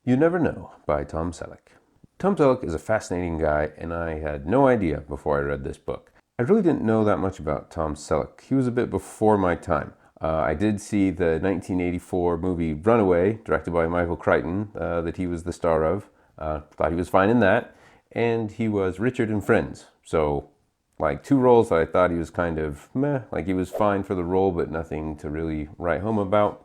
You Never Know by Tom Selleck. Tom Selleck is a fascinating guy, and I had no idea before I read this book. I really didn't know that much about Tom Selleck. He was a bit before my time. I did see the 1984 movie Runaway, directed by Michael Crichton, that he was the star of. Thought he was fine in that. And he was Richard in Friends. So, like two roles that I thought he was kind of meh, like he was fine for the role, but nothing to really write home about.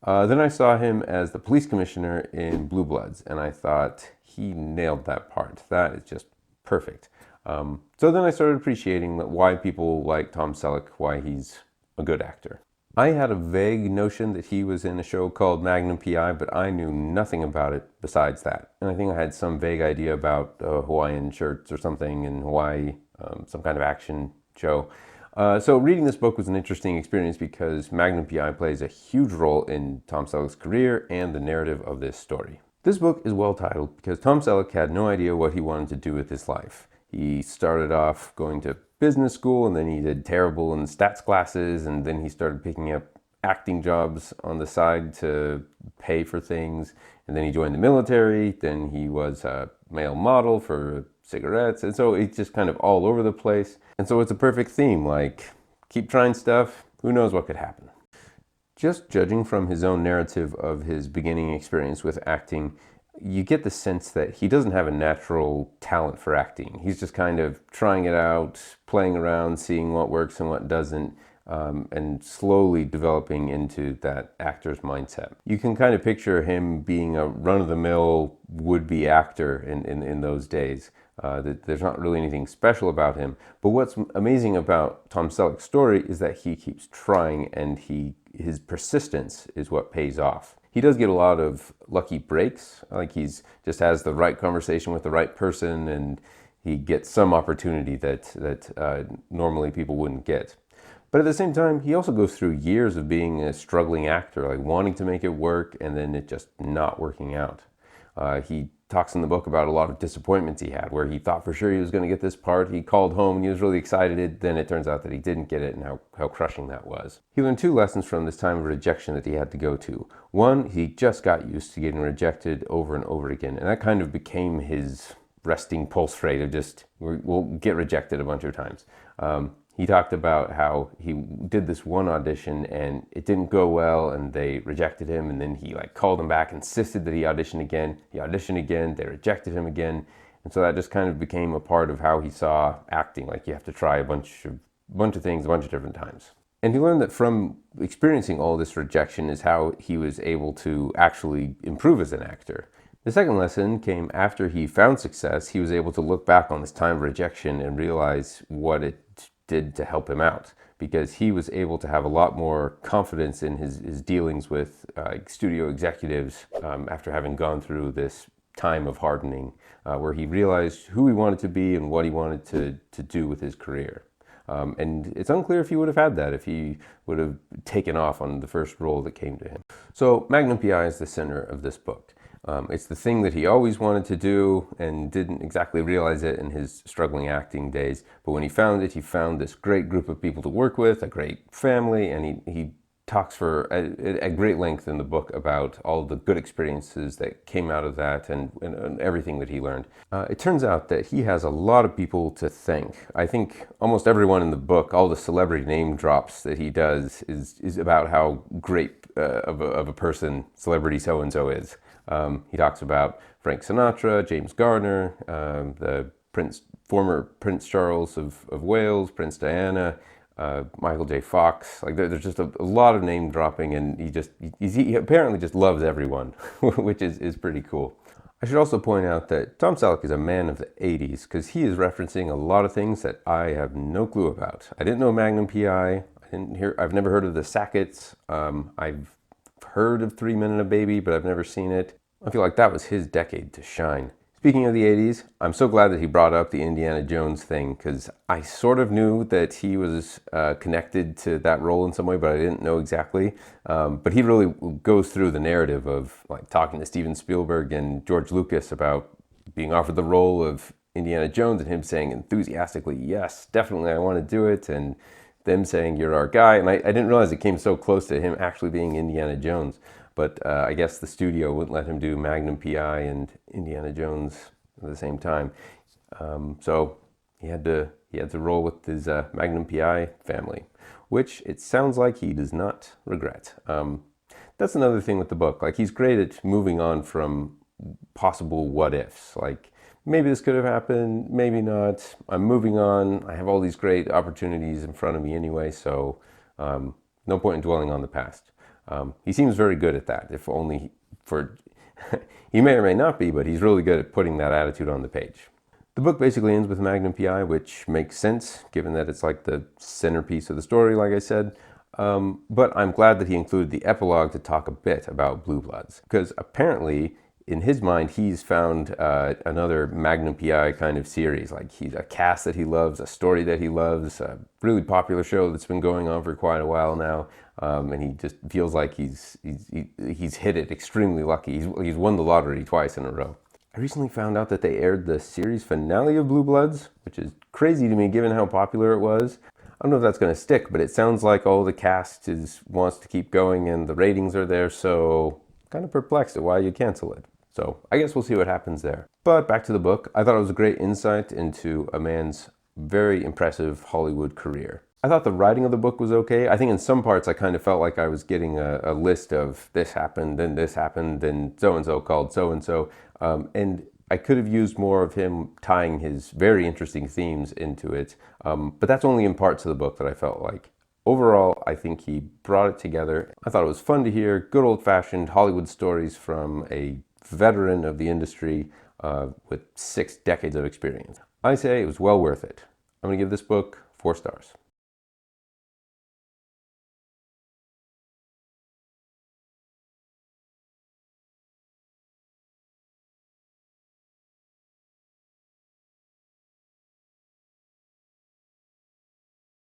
Then I saw him as the police commissioner in Blue Bloods, and I thought he nailed that part. That is just perfect. So then I started appreciating why people like Tom Selleck, why he's a good actor. I had a vague notion that he was in a show called Magnum PI, but I knew nothing about it besides that. And I think I had some vague idea about Hawaiian shirts or something in Hawaii, some kind of action show. So reading this book was an interesting experience because Magnum PI plays a huge role in Tom Selleck's career and the narrative of this story. This book is well titled because Tom Selleck had no idea what he wanted to do with his life. He started off going to business school, and then he did terrible in stats classes, and then he started picking up acting jobs on the side to pay for things, and then he joined the military. Then he was a male model for cigarettes, and so it's just kind of all over the place. And so it's a perfect theme, like keep trying stuff, who knows what could happen. Just judging from his own narrative of his beginning experience with acting, you get the sense that he doesn't have a natural talent for acting. He's just kind of trying it out, playing around, seeing what works and what doesn't, and slowly developing into that actor's mindset. You can kind of picture him being a run-of-the-mill would-be actor in those days. There's not really anything special about him. But what's amazing about Tom Selleck's story is that he keeps trying, and his persistence is what pays off. He does get a lot of lucky breaks, like he's just has the right conversation with the right person, and he gets some opportunity that normally people wouldn't get. But at the same time, he also goes through years of being a struggling actor, like wanting to make it work and then it just not working out. He talks in the book about a lot of disappointments he had, where he thought for sure he was going to get this part. He called home and he was really excited. Then it turns out that he didn't get it, and how crushing that was. He learned two lessons from this time of rejection that he had to go to. One, he just got used to getting rejected over and over again, and that kind of became his resting pulse rate of just, we'll get rejected a bunch of times. He talked about how he did this one audition and it didn't go well and they rejected him, and then he called him back, insisted that he audition again. He auditioned again, they rejected him again. And so that just kind of became a part of how he saw acting. Like you have to try a bunch of things a bunch of different times. And he learned that from experiencing all this rejection is how he was able to actually improve as an actor. The second lesson came after he found success. He was able to look back on this time of rejection and realize what it did to help him out, because he was able to have a lot more confidence in his dealings with studio executives after having gone through this time of hardening, where he realized who he wanted to be and what he wanted to do with his career. And it's unclear if he would have had that, if he would have taken off on the first role that came to him. So Magnum PI is the center of this book. It's the thing that he always wanted to do and didn't exactly realize it in his struggling acting days. But when he found it, he found this great group of people to work with, a great family, and he talks for at great length in the book about all the good experiences that came out of that and everything that he learned. It turns out that he has a lot of people to thank. I think almost everyone in the book, all the celebrity name drops that he does is about how great of a person celebrity so-and-so is. He talks about Frank Sinatra, James Garner, the former Prince Charles of Wales, Prince Diana, Michael J. Fox. There's just a lot of name dropping, and he apparently just loves everyone, which is pretty cool. I should also point out that Tom Selleck is a man of the 80s, because he is referencing a lot of things that I have no clue about. I didn't know Magnum PI. I've never heard of the Sacketts. I've heard of 3 Men and a Baby, but I've never seen it. I feel like that was his decade to shine. Speaking of the 80s, I'm so glad that he brought up the Indiana Jones thing, because I sort of knew that he was connected to that role in some way, but I didn't know exactly. But he really goes through the narrative of talking to Steven Spielberg and George Lucas about being offered the role of Indiana Jones, and him saying enthusiastically, yes, definitely I want to do it, and them saying, you're our guy. And I didn't realize it came so close to him actually being Indiana Jones. but I guess the studio wouldn't let him do Magnum PI and Indiana Jones at the same time. So he had to roll with his Magnum PI family, which it sounds like he does not regret. That's another thing with the book. Like, he's great at moving on from possible what ifs. Like, maybe this could have happened, maybe not. I'm moving on. I have all these great opportunities in front of me anyway, so no point in dwelling on the past. He seems very good at that, if only for... He may or may not be, but he's really good at putting that attitude on the page. The book basically ends with Magnum PI, which makes sense, given that it's like the centerpiece of the story, like I said. But I'm glad that he included the epilogue to talk a bit about Blue Bloods, because apparently, in his mind, he's found another Magnum PI kind of series. Like, he's a cast that he loves, a story that he loves, a really popular show that's been going on for quite a while now, and he just feels like he's hit it extremely lucky. He's won the lottery twice in a row. I recently found out that they aired the series finale of Blue Bloods, which is crazy to me given how popular it was. I don't know if that's going to stick, but it sounds like all the cast wants to keep going and the ratings are there, so I'm kind of perplexed at why you cancel it. So I guess we'll see what happens there. But back to the book, I thought it was a great insight into a man's very impressive Hollywood career. I thought the writing of the book was okay. I think in some parts I kind of felt like I was getting a list of this happened, then so-and-so called so-and-so. And I could have used more of him tying his very interesting themes into it. But that's only in parts of the book that I felt like. Overall, I think he brought it together. I thought it was fun to hear good old-fashioned Hollywood stories from a veteran of the industry with 6 decades of experience. I say it was well worth it. I'm going to give this book 4 stars.